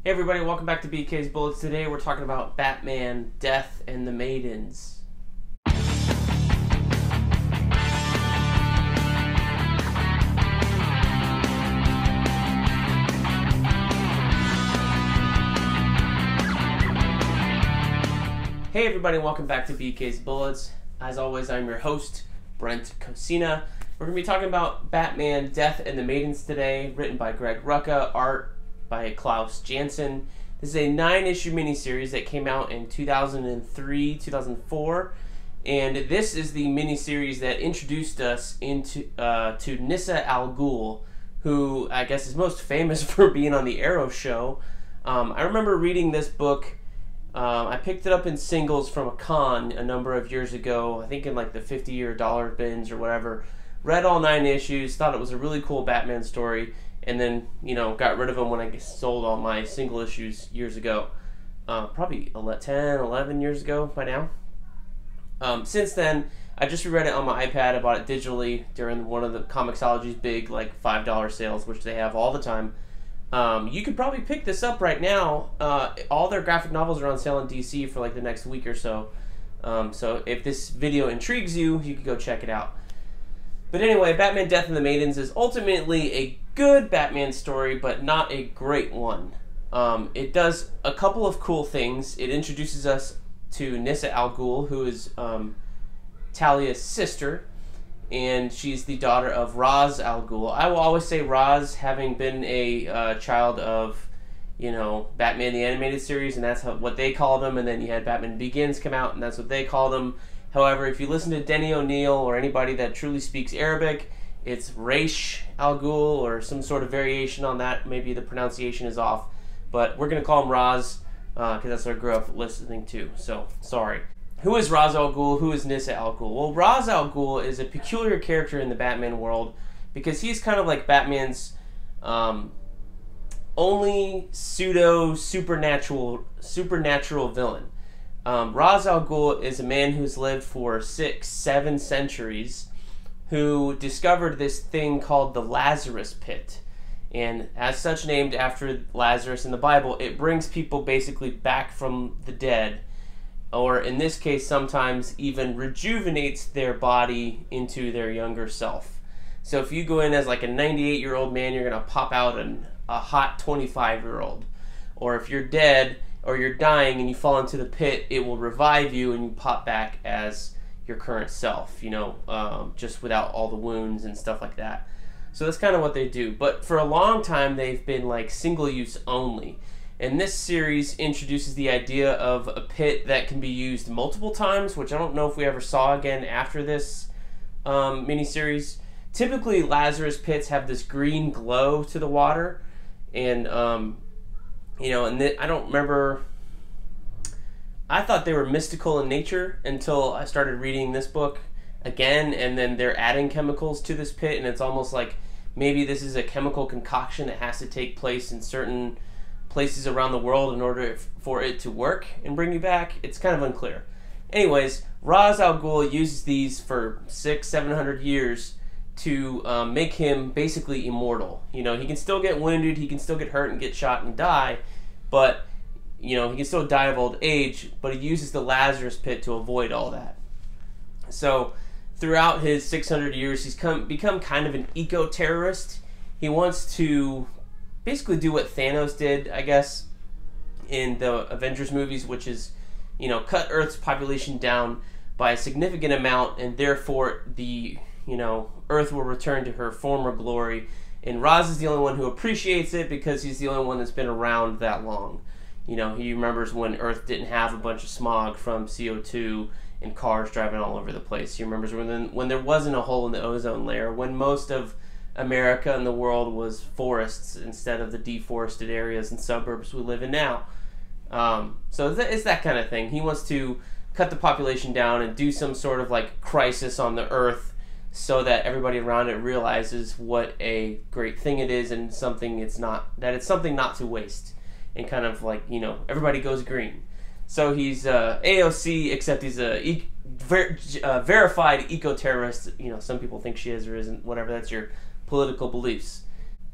Hey everybody, welcome back to BK's Bullets. Today we're talking about Batman, Death, and the Maidens. Hey everybody, welcome back to BK's Bullets. As always, I'm your host, Brent. We're going to be talking about Batman, Death, and the Maidens today, written by Rucka, art by Klaus Janson. This is a 9-issue miniseries that came out in 2003, 2004, and this is the miniseries that introduced us into to Nyssa Al Ghul, who I guess is most famous for being on the Arrow show. I remember reading this book. I picked it up in singles from a con a number of years ago, I think in like the 50 or dollar bins or whatever. Read all 9 issues, thought it was a really cool Batman story, and then, you know, got rid of them when I sold all my single issues years ago. Probably 10, 11 years ago by now. Since then, I just reread it on my iPad. I bought it digitally during one of the Comixology's big like $5 sales, which they have all the time. You could probably pick this up right now. All their graphic novels are on sale in DC for like the next week or so. So if this video intrigues you, you could go check it out. But anyway, Batman, Death, and the Maidens is ultimately a good Batman story, but not a great one. It does a couple of cool things. It introduces us to Nyssa Al Ghul, who is Talia's sister, and she's the daughter of Ra's Al Ghul. I will always say Ra's, having been a child of, you know, Batman the Animated Series, and that's what they called him, and then you had Batman Begins come out, and that's what they called him. However, if you listen to Denny O'Neil or anybody that truly speaks Arabic, it's Raish Al Ghul or some sort of variation on that. Maybe the pronunciation is off, but we're going to call him Ra's because that's what I grew up listening to, so sorry. Who is Ra's Al Ghul? Who is Nyssa Al Ghul? Well, Ra's Al Ghul is a peculiar character in the Batman world because he's kind of like Batman's only pseudo-supernatural villain. Ra's Al Ghul is a man who's lived for 6-7 centuries who discovered this thing called the Lazarus Pit. And as such named after Lazarus in the Bible, it brings people basically back from the dead, or in this case sometimes even rejuvenates their body into their younger self. So if you go in as like a 98-year-old man, you're going to pop out a hot 25-year-old. Or if you're dead or you're dying and you fall into the pit, it will revive you and you pop back as your current self, you know, just without all the wounds and stuff like that. So that's kind of what they do. But for a long time, they've been like single-use only. And this series introduces the idea of a pit that can be used multiple times, which I don't know if we ever saw again after this miniseries. Typically, Lazarus pits have this green glow to the water, and you know, and I don't remember. I thought they were mystical in nature until I started reading this book again, and then they're adding chemicals to this pit, and it's almost like maybe this is a chemical concoction that has to take place in certain places around the world in order for it to work and bring you back. It's kind of unclear. Anyways, Ra's Al Ghul uses these for 600-700 years to make him basically immortal. You know, he can still get wounded, he can still get hurt and get shot and die, but, you know, he can still die of old age, but he uses the Lazarus Pit to avoid all that. So throughout his 600 years, he's become kind of an eco-terrorist. He wants to basically do what Thanos did, I guess, in the Avengers movies, which is, you know, cut Earth's population down by a significant amount, and therefore the, you know, Earth will return to her former glory. And Ra's is the only one who appreciates it because he's the only one that's been around that long. You know, he remembers when Earth didn't have a bunch of smog from CO2 and cars driving all over the place. He remembers when there wasn't a hole in the ozone layer, when most of America and the world was forests instead of the deforested areas and suburbs we live in now. So it's that kind of thing. He wants to cut the population down and do some sort of like crisis on the Earth so that everybody around it realizes what a great thing it is and something it's something not to waste, and kind of like, you know, everybody goes green. So he's AOC, except he's a verified eco-terrorist. You know, some people think she is or isn't, whatever, that's your political beliefs.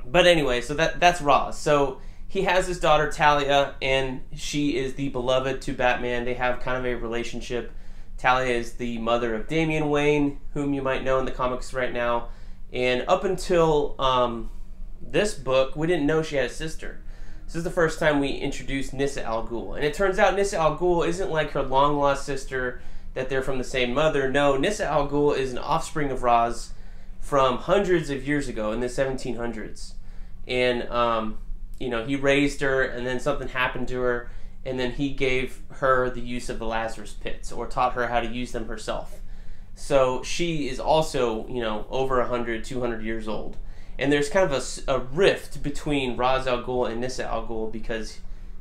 But anyway, so that's Ra's. So he has his daughter Talia, and she is the beloved to Batman. They have kind of a relationship. Talia is the mother of Damian Wayne, whom you might know in the comics right now. And up until this book, we didn't know she had a sister. This is the first time we introduced Nyssa Al Ghul. And it turns out Nyssa Al Ghul isn't like her long-lost sister, that they're from the same mother. No, Nyssa Al Ghul is an offspring of Ra's from hundreds of years ago in the 1700s. And, you know, he raised her, and then something happened to her, and then he gave her the use of the Lazarus pits, or taught her how to use them herself. So she is also, you know, over 100, 200 years old. And there's kind of a rift between Ra's al Ghul and Nyssa Al Ghul, because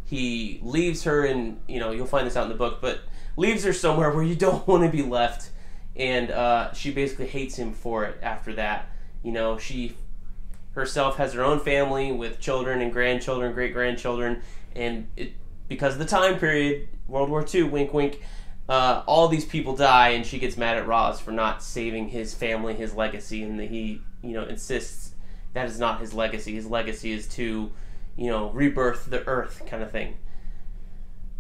he leaves her in, you know, you'll find this out in the book, but leaves her somewhere where you don't want to be left. And she basically hates him for it after that. You know, she herself has her own family with children and grandchildren, great-grandchildren, and because of the time period, World War II, wink, wink, all these people die, and she gets mad at Ra's for not saving his family, his legacy, and he, you know, insists that is not his legacy. His legacy is to, you know, rebirth the earth kind of thing.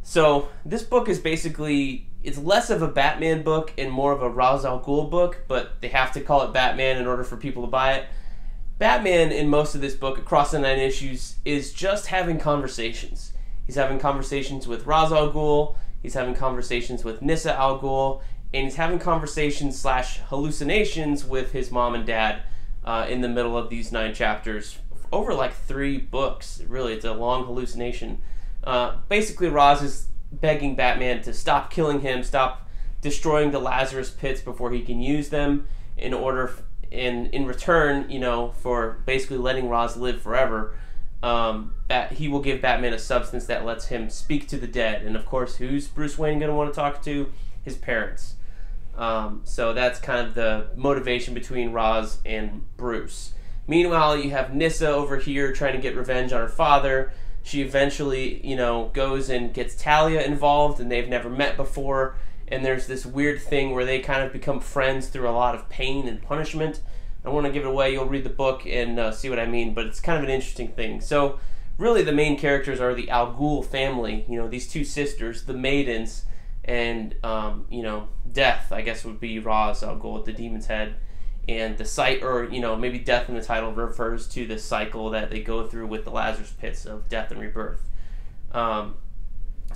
So this book is basically, it's less of a Batman book and more of a Ra's al Ghul book, but they have to call it Batman in order for people to buy it. Batman in most of this book, across the 9 issues, is just having conversations. He's having conversations with Ra's al Ghul, he's having conversations with Nyssa Al Ghul, and he's having conversations / hallucinations with his mom and dad in the middle of these 9 chapters. Over like 3 books, really, it's a long hallucination. Basically, Ra's is begging Batman to stop killing him, stop destroying the Lazarus pits before he can use them, in order, in return, you know, for basically letting Ra's live forever. He will give Batman a substance that lets him speak to the dead. And of course, who's Bruce Wayne going to want to talk to? His parents. So that's kind of the motivation between Ra's and Bruce. Meanwhile, you have Nyssa over here trying to get revenge on her father. She eventually, you know, goes and gets Talia involved, and they've never met before. And there's this weird thing where they kind of become friends through a lot of pain and punishment. I don't want to give it away. You'll read the book and see what I mean, but it's kind of an interesting thing. So really the main characters are the Al Ghul family, you know, these 2 sisters, the Maidens, and, you know, Death, I guess would be Ra's al Ghul, the demon's head. And the site, or, you know, maybe Death in the title refers to the cycle that they go through with the Lazarus pits of death and rebirth. So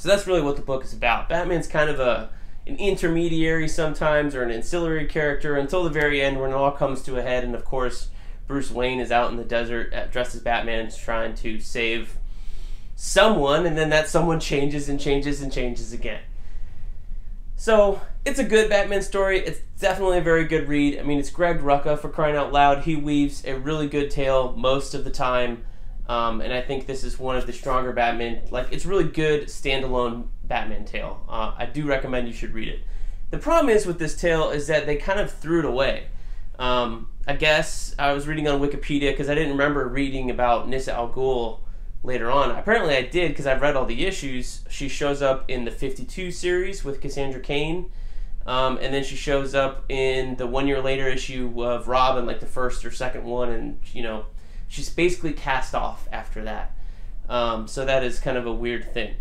that's really what the book is about. Batman's kind of an intermediary sometimes, or an ancillary character, until the very end when it all comes to a head. And of course, Bruce Wayne is out in the desert dressed as Batman, trying to save someone, and then that someone changes and changes and changes again. So it's a good Batman story. It's definitely a very good read. I mean, it's Greg Rucka, for crying out loud. He weaves a really good tale most of the time, and I think this is one of the stronger Batman. Like, it's really good standalone Batman tale. I do recommend you should read it. The problem is with this tale is that they kind of threw it away. I guess I was reading on Wikipedia because I didn't remember reading about Nyssa Al Ghul later on. Apparently I did, because I've read all the issues. She shows up in the 52 series with Cassandra Cain, and then she shows up in the 1 year later issue of Robin, like the first or second one, and, you know, she's basically cast off after that. So that is kind of a weird thing.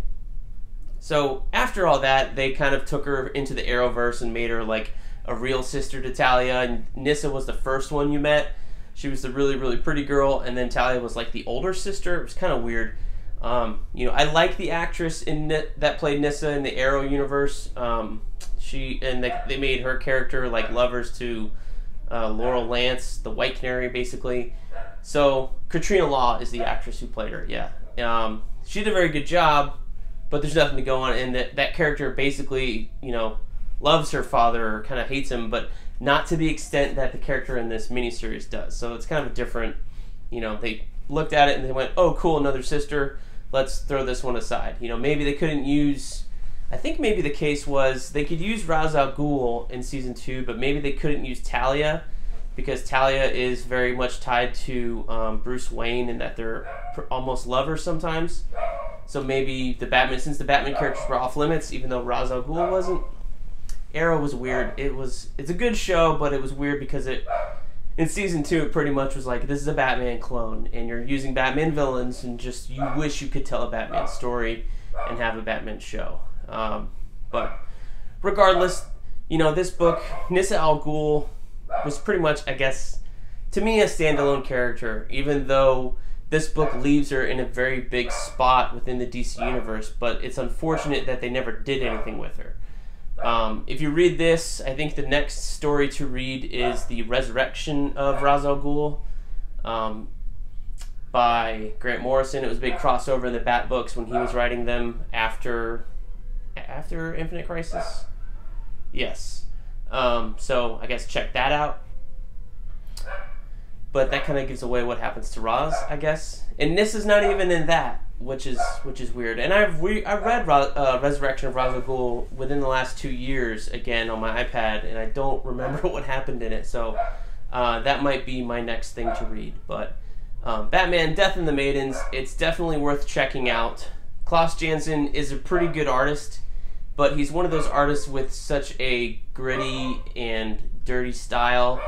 So after all that, they kind of took her into the Arrowverse and made her like a real sister to Talia, and Nyssa was the first one you met. She was the really, really pretty girl, and then Talia was like the older sister. It was kind of weird. You know, I like the actress that played Nyssa in the Arrow universe. They made her character like lovers to Laurel Lance, the White Canary, basically. So Katrina Law is the actress who played her. Yeah, she did a very good job, but there's nothing to go on. And that character basically, you know, loves her father or kind of hates him, but not to the extent that the character in this miniseries does. So it's kind of a different, you know, they looked at it and they went, oh, cool, another sister, let's throw this one aside. You know, maybe they couldn't use, I think maybe the case was they could use Ra's al Ghul in season 2, but maybe they couldn't use Talia, because Talia is very much tied to Bruce Wayne, and that they're almost lovers sometimes. So maybe since the Batman characters were off limits, even though Ra's al Ghul wasn't. Arrow was weird. It's a good show, but it was weird because in season 2, it pretty much was like, this is a Batman clone, and you're using Batman villains, and just you wish you could tell a Batman story and have a Batman show. But regardless, you know, this book, Nyssa Al Ghul, was pretty much, I guess, to me, a standalone character, even though this book leaves her in a very big spot within the DC universe, but it's unfortunate that they never did anything with her. If you read this, I think the next story to read is The Resurrection of Ra's al Ghul by Grant Morrison. It was a big crossover in the Bat books when he was writing them after Infinite Crisis. Yes. So I guess check that out. But that kind of gives away what happens to Ra's, I guess. And Nyssa's not even in that, which is weird. And I read Resurrection of Ra's al Ghul within the last 2 years again on my iPad, and I don't remember what happened in it. So that might be my next thing to read. But Batman: Death and the Maidens, it's definitely worth checking out. Klaus Janson is a pretty good artist, but he's one of those artists with such a gritty and dirty style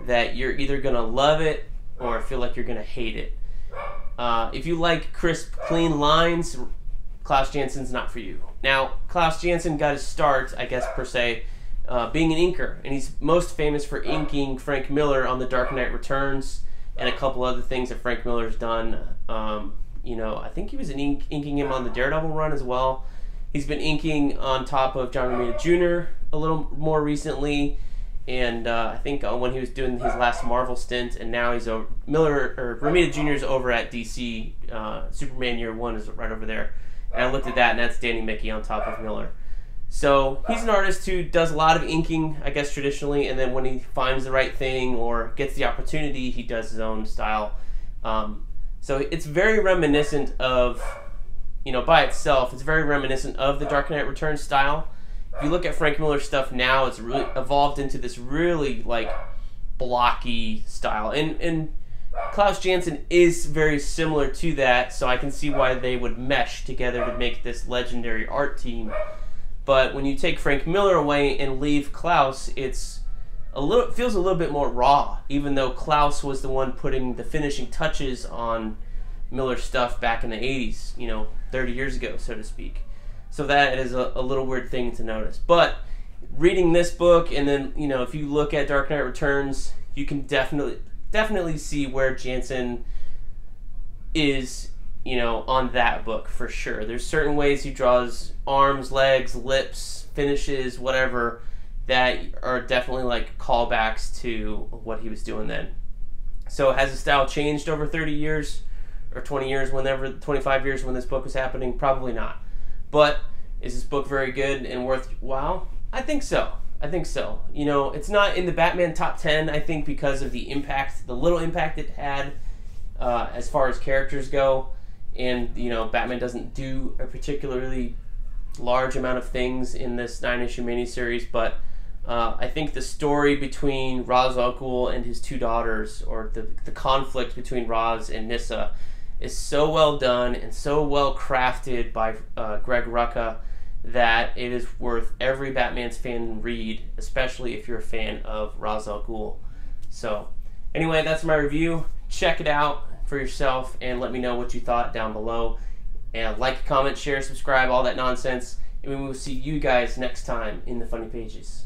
that you're either going to love it or feel like you're going to hate it. If you like crisp, clean lines, Klaus Janson's not for you. Now, Klaus Janson got his start, I guess, per se, being an inker, and he's most famous for inking Frank Miller on The Dark Knight Returns and a couple other things that Frank Miller's done. You know, I think he was inking him on the Daredevil run as well. He's been inking on top of John Romita Jr. a little more recently, and I think when he was doing his last Marvel stint, and now he's over, Romita Jr. is over at DC. Superman Year One is right over there, and I looked at that, and that's Danny Mickey on top of Miller. So he's an artist who does a lot of inking, I guess, traditionally, and then when he finds the right thing or gets the opportunity, he does his own style. So it's very reminiscent of, you know, by itself, it's very reminiscent of the Dark Knight Returns style. If you look at Frank Miller's stuff now, it's really evolved into this really, like, blocky style. And Klaus Janson is very similar to that, so I can see why they would mesh together to make this legendary art team. But when you take Frank Miller away and leave Klaus, feels a little bit more raw, even though Klaus was the one putting the finishing touches on Miller's stuff back in the 80s, you know, 30 years ago, so to speak. So that is a little weird thing to notice. But reading this book, and then, you know, if you look at Dark Knight Returns, you can definitely see where Janson is, you know, on that book for sure. There's certain ways he draws arms, legs, lips, finishes, whatever, that are definitely like callbacks to what he was doing then. So has his style changed over 30 years or 20 years, 25 years when this book was happening? Probably not. But is this book very good and worthwhile? I think so. I think so. You know, it's not in the Batman top 10, I think, because of the impact, the little impact it had as far as characters go. And, you know, Batman doesn't do a particularly large amount of things in this 9-issue miniseries, but I think the story between Ra's al Ghul and his two daughters, or the conflict between Ra's and Nyssa, is so well done and so well crafted by Greg Rucka that it is worth every Batman's fan read, especially if you're a fan of Ra's al Ghul. So, anyway, that's my review. Check it out for yourself and let me know what you thought down below. And like, comment, share, subscribe, all that nonsense. And we will see you guys next time in the Funny Pages.